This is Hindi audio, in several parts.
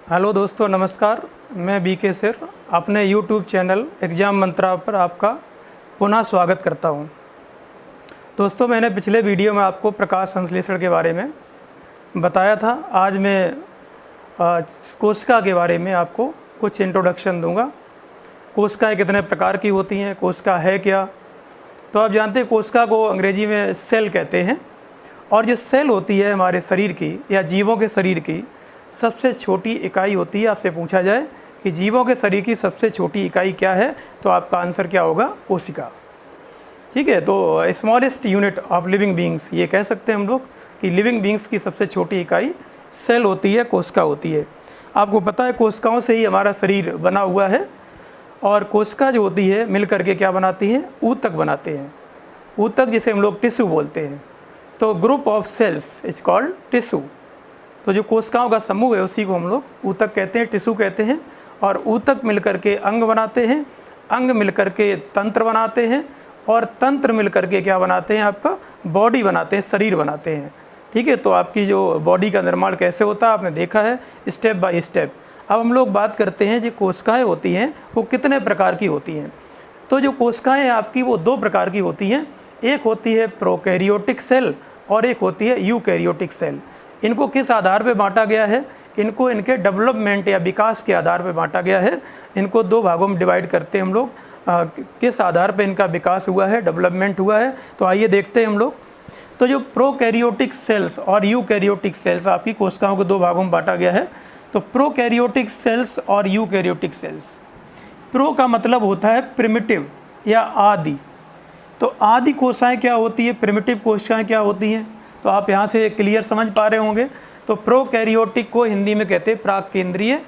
हेलो दोस्तों, नमस्कार। मैं बीके सिर अपने यूट्यूब चैनल एग्ज़ाम मंत्रा पर आपका पुनः स्वागत करता हूं। दोस्तों, मैंने पिछले वीडियो में आपको प्रकाश संश्लेषण के बारे में बताया था। आज मैं कोशिका के बारे में आपको कुछ इंट्रोडक्शन दूंगा। कोशिकाएं कितने प्रकार की होती हैं, कोशिका है क्या। तो आप जानते हैं कोशिका को अंग्रेजी में सेल कहते हैं, और जो सेल होती है हमारे शरीर की या जीवों के शरीर की सबसे छोटी इकाई होती है। आपसे पूछा जाए कि जीवों के शरीर की सबसे छोटी इकाई क्या है, तो आपका आंसर क्या होगा? कोशिका। ठीक है, तो smallest unit of living beings, ये कह सकते हैं हम लोग कि लिविंग बींग्स की सबसे छोटी इकाई सेल होती है, कोशिका होती है। आपको पता है कोशिकाओं से ही हमारा शरीर बना हुआ है, और कोशिका जो होती है मिल करके क्या बनाती है? ऊतक बनाते हैं। ऊतक जिसे हम लोग टिश्यू बोलते हैं। तो group of cells is called tissue. तो जो कोशिकाओं का समूह है उसी को हम लोग ऊतक कहते हैं, टिश्यू कहते हैं। और ऊतक मिलकर के अंग बनाते हैं, अंग मिलकर के तंत्र बनाते हैं, और तंत्र मिलकर के क्या बनाते हैं? आपका बॉडी बनाते हैं, शरीर बनाते हैं। ठीक है, तो आपकी जो बॉडी का निर्माण कैसे होता है आपने देखा है स्टेप बाय स्टेप। अब हम लोग बात करते हैं जो कोशिकाएँ होती हैं वो कितने प्रकार की होती हैं। तो जो कोशिकाएँ आपकी वो दो प्रकार की होती हैं। एक होती है प्रोकैरियोटिक सेल और एक होती है यूकैरियोटिक सेल। इनको किस आधार पे बांटा गया है? इनको इनके डेवलपमेंट या विकास के आधार पे बांटा गया है। इनको दो भागों में डिवाइड करते हैं हम लोग। किस आधार पे इनका विकास हुआ है, डेवलपमेंट हुआ है, तो आइए देखते हैं हम लोग। तो जो प्रोकैरियोटिक सेल्स और यूकैरियोटिक सेल्स आपकी कोशिकाओं को दो भागों में बांटा गया है। तो प्रोकैरियोटिक सेल्स और यूकैरियोटिक सेल्स। प्रो का मतलब होता है प्रिमिटिव या आदि। तो आदि कोशिकाएँ क्या होती है, प्रिमिटिव कोशिकाएँ क्या होती हैं, तो आप यहाँ से क्लियर समझ पा रहे होंगे। तो प्रोकैरियोटिक को हिंदी में कहते हैं प्राक केंद्रीय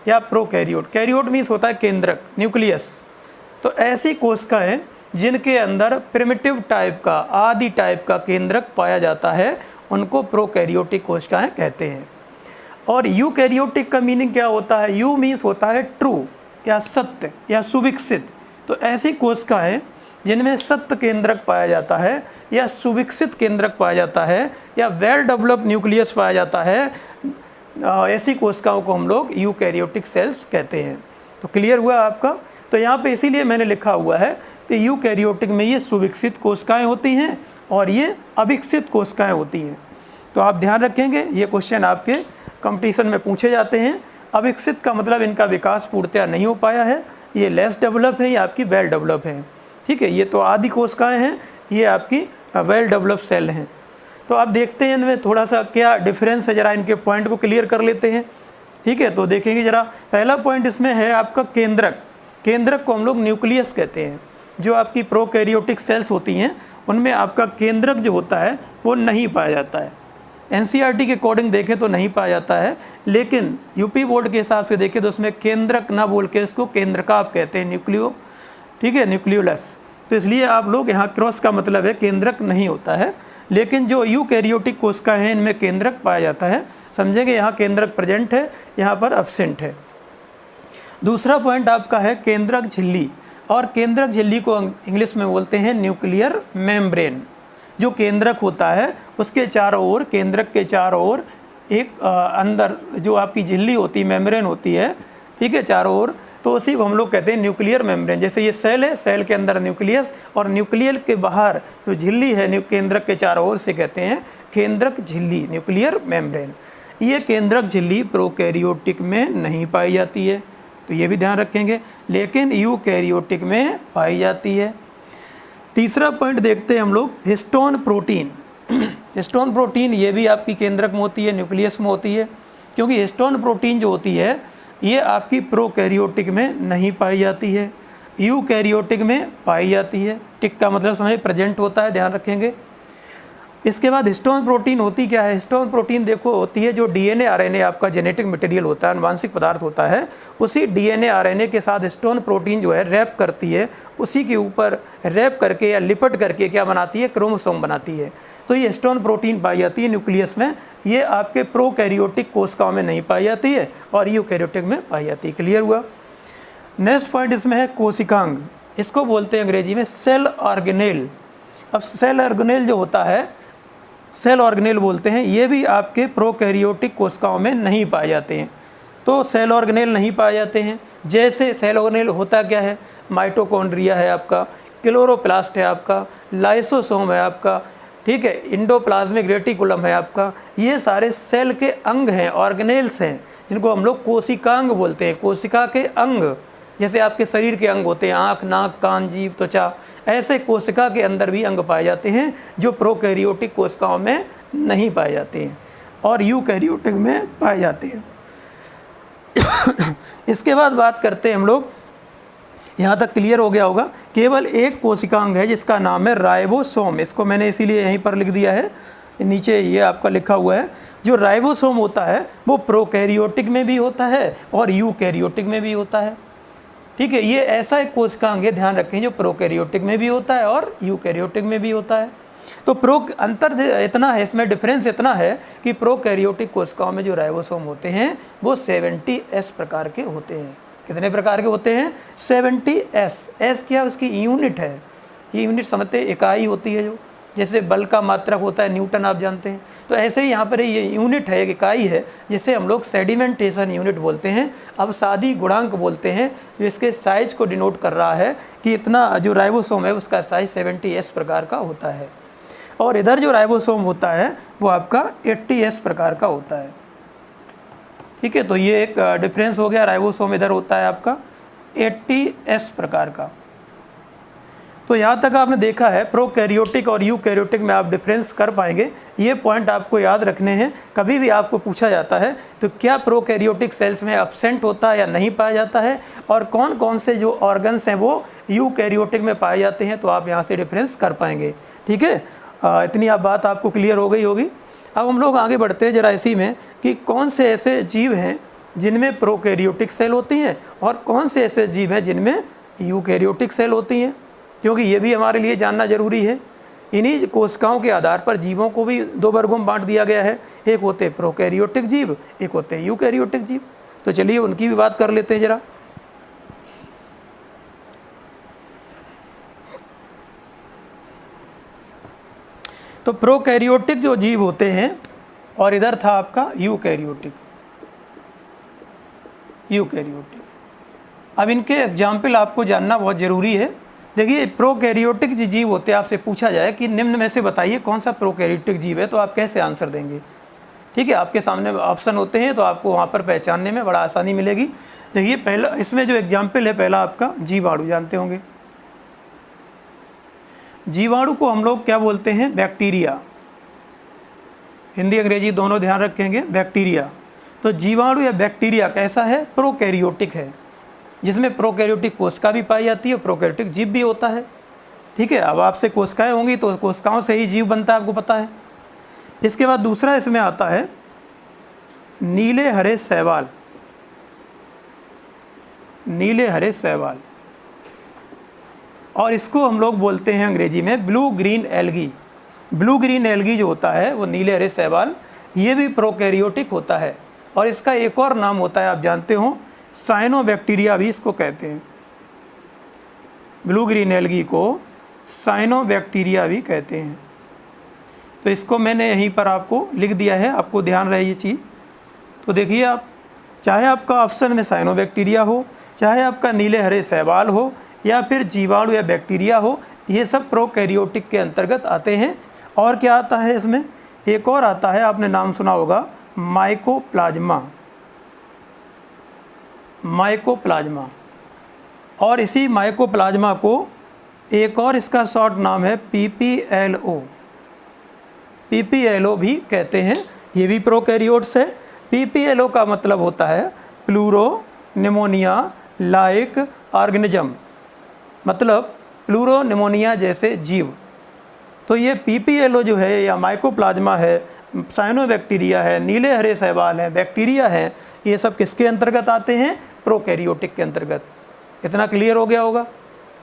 या प्रोकैरियोट। कैरियोट मीन्स होता है केंद्रक, न्यूक्लियस। तो ऐसी कोशिकाएं जिनके अंदर प्रिमिटिव टाइप का, आदि टाइप का केंद्रक पाया जाता है, उनको प्रोकैरियोटिक कोशिकाएं कहते हैं। और यूकैरियोटिक का मीनिंग क्या होता है? यू मीन्स होता है ट्रू या सत्य या सुविकसित। तो ऐसी कोशिकाएं जिनमें सत्य केंद्रक पाया जाता है या सुविकसित केंद्रक पाया जाता है या वेल डेवलप्ड न्यूक्लियस पाया जाता है, ऐसी कोशिकाओं को हम लोग यूकैरियोटिक सेल्स कहते हैं। तो क्लियर हुआ आपका? तो यहाँ पे इसीलिए मैंने लिखा हुआ है कि यूकैरियोटिक में ये सुविकसित कोशिकाएं होती हैं और ये अविकसित कोशिकाएं होती हैं। तो आप ध्यान रखेंगे, ये क्वेश्चन आपके कंपटीशन में पूछे जाते हैं। अविकसित का मतलब इनका विकास पूर्णतया नहीं हो पाया है, ये लेस डेवलप है, ये आपकी वेल डेवलप है। ठीक है, ये तो आदि कोशिकाएं हैं, ये आपकी वेल डेवलप सेल हैं। तो आप देखते हैं इनमें थोड़ा सा क्या डिफरेंस है, ज़रा इनके पॉइंट को क्लियर कर लेते हैं। ठीक है, तो देखेंगे ज़रा। पहला पॉइंट इसमें है आपका केंद्रक। केंद्रक को हम लोग न्यूक्लियस कहते हैं। जो आपकी प्रोकैरियोटिक सेल्स होती हैं उनमें आपका केंद्रक जो होता है वो नहीं पाया जाता है। एनसीईआरटी के अकॉर्डिंग देखें तो नहीं पाया जाता है, लेकिन यूपी बोर्ड के हिसाब से देखें तो उसमें केंद्रक ना बोल के इसको केंद्रकाप कहते हैं, न्यूक्लियो। ठीक है, न्यूक्लियोलस। तो इसलिए आप लोग यहाँ क्रॉस का मतलब है केंद्रक नहीं होता है, लेकिन जो यूकैरियोटिक कोशिकाएं हैं इनमें केंद्रक पाया जाता है। समझेंगे, यहाँ केंद्रक प्रेजेंट है, यहाँ पर एब्सेंट है। दूसरा पॉइंट आपका है केंद्रक झिल्ली। और केंद्रक झिल्ली को इंग्लिश में बोलते हैं न्यूक्लियर मेम्ब्रेन। जो केंद्रक होता है उसके चारों ओर, केंद्रक के चारों ओर एक अंदर जो आपकी झिल्ली होती है, मेम्ब्रेन होती है, ठीक है, चारों ओर, तो उसी को हम लोग कहते हैं न्यूक्लियर मेम्ब्रेन। जैसे ये सेल है, सेल के अंदर न्यूक्लियस, और न्यूक्लियर के बाहर जो झिल्ली है केंद्रक के चारों ओर से कहते हैं केंद्रक झिल्ली, न्यूक्लियर मेम्ब्रेन। ये केंद्रक झिल्ली प्रोकैरियोटिक में नहीं पाई जाती है, तो ये भी ध्यान रखेंगे, लेकिन यूकैरियोटिक में पाई जाती है। तीसरा पॉइंट देखते हैं हम लोग, हिस्टोन प्रोटीन। हिस्टोन प्रोटीन ये भी आपकी केंद्रक में होती है, न्यूक्लियस में होती है, क्योंकि हिस्टोन प्रोटीन जो होती है ये आपकी प्रोकैरियोटिक में नहीं पाई जाती है, यूकैरियोटिक में पाई जाती है। टिक का मतलब समझ प्रेजेंट होता है, ध्यान रखेंगे। इसके बाद हिस्टोन प्रोटीन होती क्या है? हिस्टोन प्रोटीन देखो होती है जो डीएनए आरएनए आपका जेनेटिक मटेरियल होता है, आनुवांशिक पदार्थ होता है, उसी डीएनए आरएनए के साथ हिस्टोन प्रोटीन जो है रैप करती है, उसी के ऊपर रैप करके या लिपट करके क्या बनाती है? क्रोमोसोम बनाती है। तो ये हिस्टोन प्रोटीन पाई जाती है न्यूक्लियस में। ये आपके प्रोकैरियोटिक कोशिकाओं में नहीं पाई जाती है और यूकैरियोटिक में पाई जाती है। क्लियर हुआ? नेक्स्ट पॉइंट इसमें है कोशिकांग। इसको बोलते हैं अंग्रेजी में सेल ऑर्गेनेल। अब सेल ऑर्गेनेल जो होता है, सेल ऑर्गेनेल बोलते हैं, ये भी आपके प्रोकैरियोटिक कोशिकाओं में नहीं पाए जाते हैं। तो सेल ऑर्गेनेल नहीं पाए जाते हैं। जैसे सेल ऑर्गेनेल होता क्या है, माइटोकॉन्ड्रिया है आपका, क्लोरोप्लास्ट है आपका, लाइसोसोम है आपका, ठीक है, इंडोप्लाज्मिक रेटिकुलम है आपका। ये सारे सेल के अंग हैं, ऑर्गेनेल्स हैं, जिनको हम लोग कोशिकांग बोलते हैं। कोशिका के अंग, जैसे आपके शरीर के अंग होते हैं, आँख, नाक, कान, जीभ, त्वचा, ऐसे कोशिका के अंदर भी अंग पाए जाते हैं जो प्रोकैरियोटिक कोशिकाओं में नहीं पाए जाते हैं और यूकैरियोटिक में पाए जाते हैं। इसके बाद बात करते हैं हम लोग, यहाँ तक क्लियर हो गया होगा, केवल एक कोशिकांग है जिसका नाम है राइबोसोम। इसको मैंने इसीलिए यहीं पर लिख दिया है, नीचे ये आपका लिखा हुआ है। जो राइबोसोम होता है वो प्रोकैरियोटिक में भी होता है और यूकैरियोटिक में भी होता है, ठीक है। ये ऐसा एक कोशिकांग है, ध्यान रखें, जो प्रोकैरियोटिक में भी होता है और यूकैरियोटिक में भी होता है। तो अंतर इतना है, इसमें डिफरेंस इतना है कि प्रोकैरियोटिक कोशिकाओं में जो राइबोसोम होते हैं वो 70S प्रकार के होते हैं। कितने प्रकार के होते हैं? 70S। एस क्या, उसकी यूनिट है, ये यूनिट समझते, इकाई होती है, जो जैसे बल का मात्रक होता है न्यूटन, आप जानते हैं। तो ऐसे ही यहाँ पर ये यूनिट है, एक इकाई है, जिसे हम लोग सेडिमेंटेशन यूनिट बोलते हैं, अवसादी गुणांक बोलते हैं, जो इसके साइज को डिनोट कर रहा है कि इतना जो राइबोसोम है उसका साइज 70S प्रकार का होता है। और इधर जो राइबोसोम होता है वो आपका 80S प्रकार का होता है, ठीक है। तो ये एक डिफरेंस हो गया, राइबोसोम इधर होता है आपका 80S प्रकार का। तो यहाँ तक आपने देखा है प्रोकैरियोटिक और यूकैरियोटिक में आप डिफरेंस कर पाएंगे। ये पॉइंट आपको याद रखने हैं। कभी भी आपको पूछा जाता है तो क्या प्रोकैरियोटिक सेल्स में एब्सेंट होता है या नहीं पाया जाता है, और कौन कौन से जो ऑर्गन्स हैं वो यूकैरियोटिक में पाए जाते हैं, तो आप यहाँ से डिफरेंस कर पाएंगे, ठीक है। इतनी आप बात आपको क्लियर हो गई होगी। अब हम लोग आगे बढ़ते हैं जरा इसी में कि कौन से ऐसे जीव हैं जिनमें प्रोकैरियोटिक सेल होती हैं और कौन से ऐसे जीव हैं जिनमें यूकैरियोटिक सेल होती हैं, क्योंकि ये भी हमारे लिए जानना जरूरी है। इन्हीं कोशिकाओं के आधार पर जीवों को भी दो वर्गों में बांट दिया गया है, एक होते प्रोकैरियोटिक जीव, एक होते यूकैरियोटिक जीव। तो चलिए उनकी भी बात कर लेते हैं जरा। तो प्रोकैरियोटिक जो जीव होते हैं, और इधर था आपका यूकैरियोटिक। अब इनके एग्जाम्पल आपको जानना बहुत ज़रूरी है। देखिए प्रोकैरियोटिक जो जीव होते हैं, आपसे पूछा जाए कि निम्न में से बताइए कौन सा प्रोकैरियोटिक जीव है, तो आप कैसे आंसर देंगे, ठीक है। आपके सामने ऑप्शन होते हैं तो आपको वहाँ पर पहचानने में बड़ा आसानी मिलेगी। देखिए पहला इसमें जो एग्जाम्पल है, पहला आपका जीवाणु, जानते होंगे। जीवाणु को हम लोग क्या बोलते हैं? बैक्टीरिया। हिंदी अंग्रेजी दोनों ध्यान रखेंगे, बैक्टीरिया। तो जीवाणु या बैक्टीरिया कैसा है? प्रोकैरियोटिक है, जिसमें प्रोकैरियोटिक कोशिका भी पाई जाती है और प्रोकैरियोटिक जीव भी होता है, ठीक है। अब आपसे कोशिकाएं होंगी तो कोशिकाओं से ही जीव बनता है, आपको पता है। इसके बाद दूसरा इसमें आता है नीले हरे शैवाल। नीले हरे शैवाल, और इसको हम लोग बोलते हैं अंग्रेजी में blue green algae. Blue green algae जो होता है वो नीले हरे शैवाल, ये भी प्रोकैरियोटिक होता है। और इसका एक और नाम होता है, आप जानते हो, साइनोबैक्टीरिया भी इसको कहते हैं। ब्लू ग्रीन एल्गी को साइनोबैक्टीरिया भी कहते हैं। तो इसको मैंने यहीं पर आपको लिख दिया है, आपको ध्यान रहे ये चीज़। तो देखिए आप, चाहे आपका ऑप्शन में साइनोबैक्टीरिया हो, चाहे आपका नीले हरे शैवाल हो, या फिर जीवाणु या बैक्टीरिया हो, ये सब प्रोकैरियोटिक के अंतर्गत आते हैं। और क्या आता है इसमें? एक और आता है, आपने नाम सुना होगा, माइकोप्लाज्मा। माइकोप्लाज्मा, और इसी माइकोप्लाज्मा को एक और इसका शॉर्ट नाम है PPLO। PPLO भी कहते हैं, ये भी प्रोकैरियोट्स है। PPLO का मतलब होता है प्लूरो निमोनिया लाइक ऑर्गेनिज्म, मतलब प्लूरो निमोनिया जैसे जीव। तो ये PPLO जो है, या माइकोप्लाज्मा है, साइनोबैक्टीरिया है, नीले हरे शैवाल हैं, बैक्टीरिया हैं, ये सब किसके अंतर्गत आते हैं? प्रोकैरियोटिक के अंतर्गत। इतना क्लियर हो गया होगा।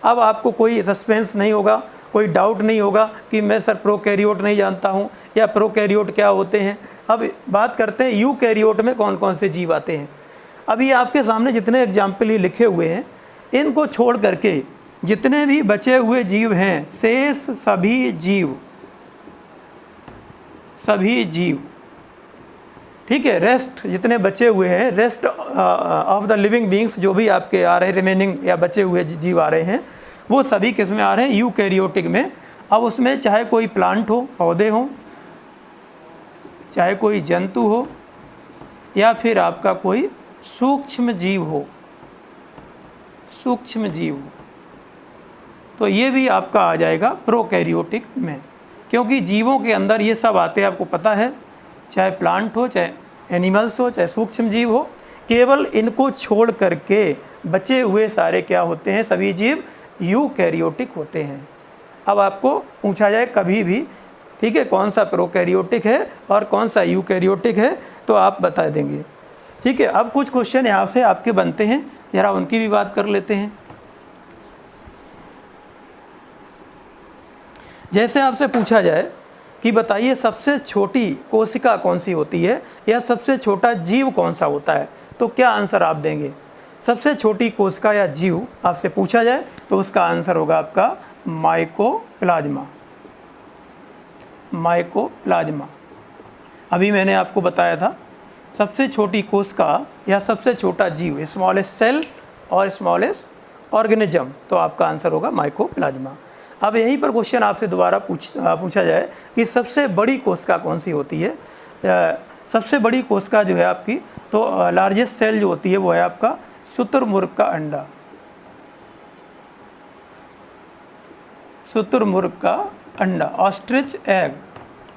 अब आपको कोई सस्पेंस नहीं होगा, कोई डाउट नहीं होगा कि मैं सर प्रोकैरियोट नहीं जानता हूँ या प्रोकैरियोट क्या होते हैं। अब बात करते हैं यूकैरियोट में कौन कौन से जीव आते हैं। अभी आपके सामने जितने एग्जाम्पल ये लिखे हुए हैं, इनको छोड़ करके जितने भी बचे हुए जीव हैं, शेष सभी जीव ठीक है। रेस्ट जितने बचे हुए हैं, rest of the living beings जो भी आपके आ रहे हैं, रिमेनिंग या बचे हुए जीव आ रहे हैं, वो सभी किस में आ रहे हैं? यूकैरियोटिक में। अब उसमें चाहे कोई प्लांट हो, पौधे हों, चाहे कोई जंतु हो, या फिर आपका कोई सूक्ष्म जीव हो, सूक्ष्म जीव, तो ये भी आपका आ जाएगा प्रोकैरियोटिक में, क्योंकि जीवों के अंदर ये सब आते हैं, आपको पता है, चाहे प्लांट हो, चाहे एनिमल्स हो, चाहे सूक्ष्म जीव हो। केवल इनको छोड़ करके बचे हुए सारे क्या होते हैं? सभी जीव यूकैरियोटिक होते हैं। अब आपको पूछा जाए कभी भी, ठीक है, कौन सा प्रोकैरियोटिक है और कौन सा यूकैरियोटिक है, तो आप बता देंगे। ठीक है। अब कुछ क्वेश्चन यहाँ से आपके बनते हैं, जरा उनकी भी बात कर लेते हैं। जैसे आपसे पूछा जाए कि बताइए सबसे छोटी कोशिका कौन सी होती है, या सबसे छोटा जीव कौन सा होता है, तो क्या आंसर आप देंगे? सबसे छोटी कोशिका या जीव आपसे पूछा जाए तो उसका आंसर होगा आपका माइकोप्लाज्मा। माइकोप्लाज्मा। अभी मैंने आपको बताया था सबसे छोटी कोशिका या सबसे छोटा जीव, स्मॉलेस्ट सेल और स्मॉलेस्ट ऑर्गेनिज्म, तो आपका आंसर होगा माइकोप्लाज्मा। अब यहीं पर क्वेश्चन आपसे दोबारा पूछा जाए कि सबसे बड़ी कोशिका कौन सी होती है? सबसे बड़ी कोशिका जो है आपकी, तो लार्जेस्ट सेल जो होती है वो है आपका शुतुरमुर्ग का अंडा। शुतुरमुर्ग का अंडा, ऑस्ट्रिच एग,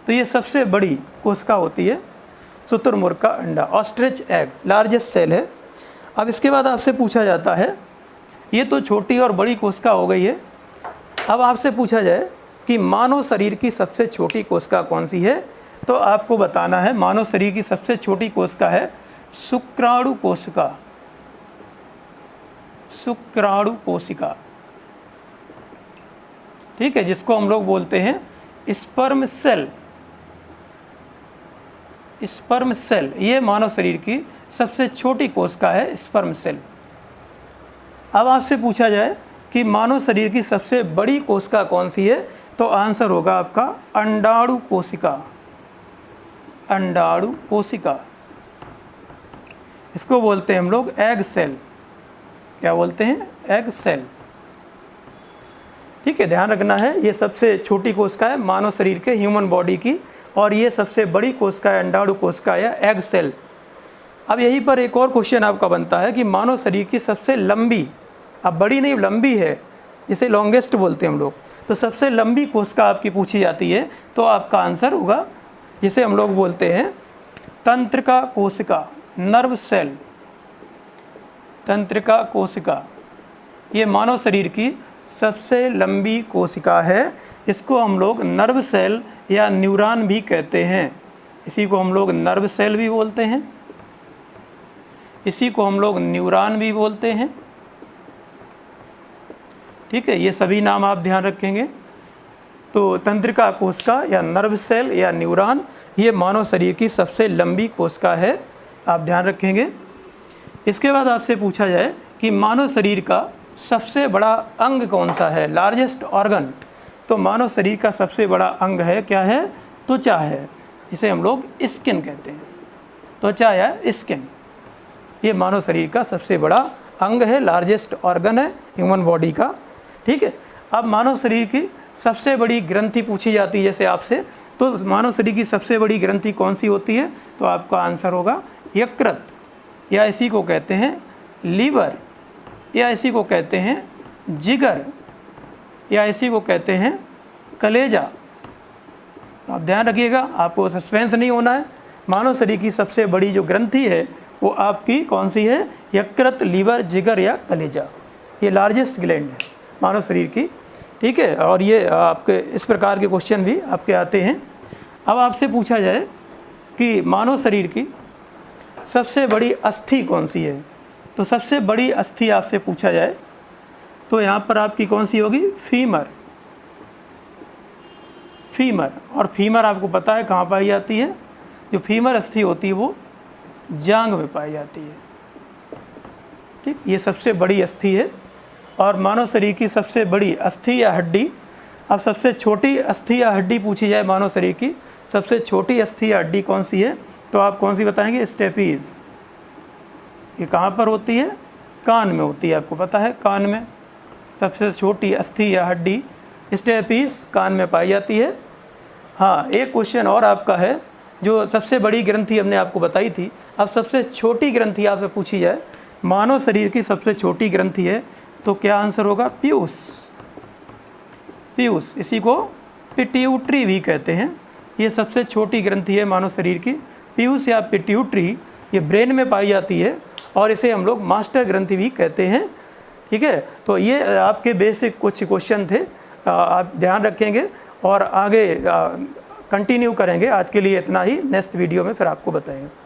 तो ये सबसे बड़ी कोशिका होती है, शुतुरमुर्ग का अंडा, ऑस्ट्रिच एग, लार्जेस्ट सेल है। अब इसके बाद आपसे पूछा जाता है, ये तो छोटी और बड़ी कोशिका हो गई है। अब आपसे पूछा जाए कि मानव शरीर की सबसे छोटी कोशिका कौन सी है, तो आपको बताना है मानव शरीर की सबसे छोटी कोशिका है शुक्राणु कोशिका। शुक्राणु कोशिका, ठीक है, जिसको हम लोग बोलते हैं स्पर्म सेल। स्पर्म सेल, ये मानव शरीर की सबसे छोटी कोशिका है, स्पर्म सेल। अब आपसे पूछा जाए कि मानव शरीर की सबसे बड़ी कोशिका कौन सी है, तो आंसर होगा आपका अंडाणु कोशिका। अंडाणु कोशिका, इसको बोलते हैं हम लोग एग सेल। क्या बोलते हैं? Egg cell. ठीक है, ध्यान रखना है, ये सबसे छोटी कोशिका है मानव शरीर के, ह्यूमन बॉडी की, और ये सबसे बड़ी कोशिका है अंडाणु कोशिका या एग सेल। अब यहीं पर एक और क्वेश्चन आपका बनता है कि मानव शरीर की सबसे लंबी, अब बड़ी नहीं लंबी है, जिसे लॉन्गेस्ट बोलते हैं हम लोग, तो सबसे लंबी कोशिका आपकी पूछी जाती है, तो आपका आंसर होगा, जिसे हम लोग बोलते हैं तंत्रिका कोशिका, नर्व सेल। तंत्रिका कोशिका, ये मानव शरीर की सबसे लंबी कोशिका है। इसको हम लोग नर्व सेल या न्यूरॉन भी कहते हैं। इसी को हम लोग नर्व सेल भी बोलते हैं, इसी को हम लोग न्यूरॉन भी बोलते हैं। ठीक है, ये सभी नाम आप ध्यान रखेंगे। तो तंत्रिका कोशिका या नर्व सेल या न्यूरॉन, ये मानव शरीर की सबसे लंबी कोशिका है, आप ध्यान रखेंगे। इसके बाद आपसे पूछा जाए कि मानव शरीर का सबसे बड़ा अंग कौन सा है, लार्जेस्ट ऑर्गन, तो मानव शरीर का सबसे बड़ा अंग है, क्या है? त्वचा है, इसे हम लोग स्किन कहते हैं। त्वचा या स्किन, ये मानव शरीर का सबसे बड़ा अंग है, लार्जेस्ट ऑर्गन है ह्यूमन बॉडी का। ठीक है। अब मानव शरीर की सबसे बड़ी ग्रंथि पूछी जाती है जैसे आपसे, तो मानव शरीर की सबसे बड़ी ग्रंथि कौन सी होती है, तो आपका आंसर होगा यकृत, या इसी को कहते हैं लीवर, या इसी को कहते हैं जिगर, या इसी को कहते हैं कलेजा। आप ध्यान रखिएगा, आपको सस्पेंस नहीं होना है। मानव शरीर की सबसे बड़ी जो ग्रंथि है वो आपकी कौन सी है? यकृत, लीवर, जिगर या कलेजा, ये लार्जेस्ट ग्लैंड है मानव शरीर की। ठीक है, और ये आपके इस प्रकार के क्वेश्चन भी आपके आते हैं। अब आपसे पूछा जाए कि मानव शरीर की सबसे बड़ी अस्थि कौन सी है, तो सबसे बड़ी अस्थि आपसे पूछा जाए तो यहाँ पर आपकी कौन सी होगी? फीमर। फीमर, और फीमर आपको पता है कहाँ पाई जाती है? जो फीमर अस्थि होती है वो जांघ में पाई जाती है। ठीक, ये सबसे बड़ी अस्थि है। और मानव शरीर की सबसे बड़ी अस्थि या हड्डी, अब सबसे छोटी अस्थि या हड्डी पूछी जाए मानव शरीर की, सबसे छोटी अस्थि या हड्डी कौन सी है, तो आप कौन सी बताएंगे? स्टेपीज़। ये कहाँ पर होती है? कान में होती है, आपको पता है। कान में सबसे छोटी अस्थि या हड्डी स्टेपीज़ कान में पाई जाती है। हाँ, एक क्वेश्चन और आपका है, जो सबसे बड़ी ग्रंथि हमने आपको बताई थी, अब सबसे छोटी ग्रंथि आपसे पूछी जाए, मानव शरीर की सबसे छोटी ग्रंथि है, तो क्या आंसर होगा? पीयूष। पीयूष, इसी को पिट्यूटरी भी कहते हैं। ये सबसे छोटी ग्रंथि है मानव शरीर की, पीयूष या पिट्यूटरी। ये ब्रेन में पाई जाती है और इसे हम लोग मास्टर ग्रंथि भी कहते हैं। ठीक है, तो ये आपके बेसिक कुछ क्वेश्चन थे, आप ध्यान रखेंगे और आगे कंटिन्यू करेंगे। आज के लिए इतना ही, नेक्स्ट वीडियो में फिर आपको बताएंगे।